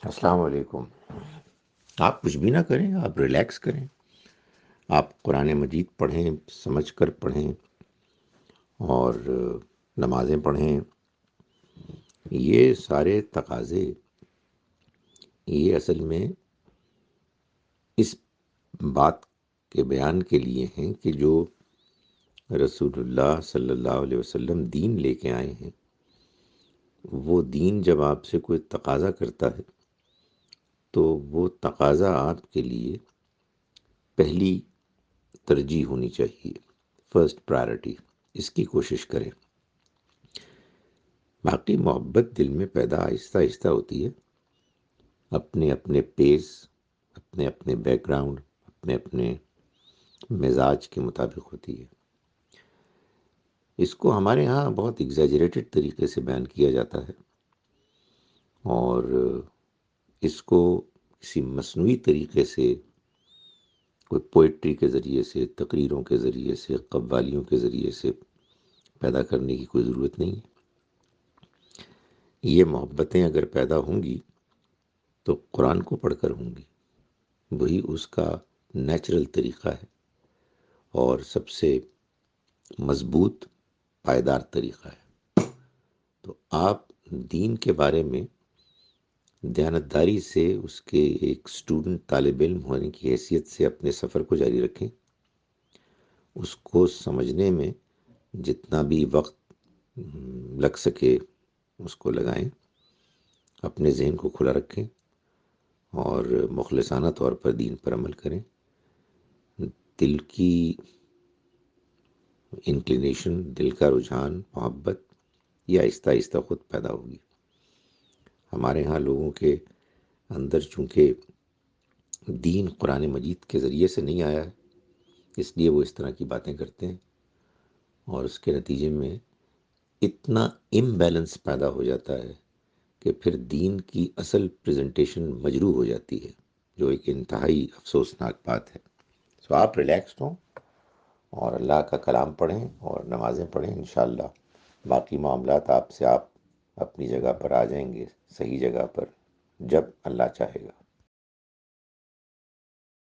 السلام علیکم۔ آپ کچھ بھی نہ کریں، آپ ریلیکس کریں، آپ قرآن مجید پڑھیں، سمجھ کر پڑھیں اور نمازیں پڑھیں۔ یہ سارے تقاضے یہ اصل میں اس بات کے بیان کے لیے ہیں کہ جو رسول اللہ صلی اللہ علیہ وسلم دین لے کے آئے ہیں، وہ دین جب آپ سے کوئی تقاضا کرتا ہے تو وہ تقاضا آپ کے لیے پہلی ترجیح ہونی چاہیے، فرسٹ پرائرٹی، اس کی کوشش کریں۔ باقی محبت دل میں پیدا آہستہ آہستہ ہوتی ہے، اپنے اپنے پیس، اپنے اپنے بیک گراؤنڈ، اپنے اپنے مزاج کے مطابق ہوتی ہے۔ اس کو ہمارے ہاں بہت ایگزیجریٹڈ طریقے سے بیان کیا جاتا ہے، اور اس کو کسی مصنوعی طریقے سے، کوئی پوئٹری کے ذریعے سے، تقریروں کے ذریعے سے، قوالیوں کے ذریعے سے پیدا کرنے کی کوئی ضرورت نہیں ہے۔ یہ محبتیں اگر پیدا ہوں گی تو قرآن کو پڑھ کر ہوں گی، وہی اس کا نیچرل طریقہ ہے اور سب سے مضبوط پائیدار طریقہ ہے۔ تو آپ دین کے بارے میں دیانتداری سے، اس کے ایک اسٹوڈنٹ، طالب علم ہونے کی حیثیت سے اپنے سفر کو جاری رکھیں، اس کو سمجھنے میں جتنا بھی وقت لگ سکے اس کو لگائیں، اپنے ذہن کو کھلا رکھیں اور مخلصانہ طور پر دین پر عمل کریں۔ دل کی انکلینیشن، دل کا رجحان، محبت یہ آہستہ آہستہ خود پیدا ہوگی۔ ہمارے ہاں لوگوں کے اندر چونکہ دین قرآن مجید کے ذریعے سے نہیں آیا ہے، اس لیے وہ اس طرح کی باتیں کرتے ہیں، اور اس کے نتیجے میں اتنا امبیلنس پیدا ہو جاتا ہے کہ پھر دین کی اصل پریزنٹیشن مجروح ہو جاتی ہے، جو ایک انتہائی افسوسناک بات ہے۔ سو آپ ریلیکسڈ ہوں اور اللہ کا کلام پڑھیں اور نمازیں پڑھیں، انشاءاللہ باقی معاملات آپ اپنی جگہ پر آ جائیں گے، صحیح جگہ پر، جب اللہ چاہے گا۔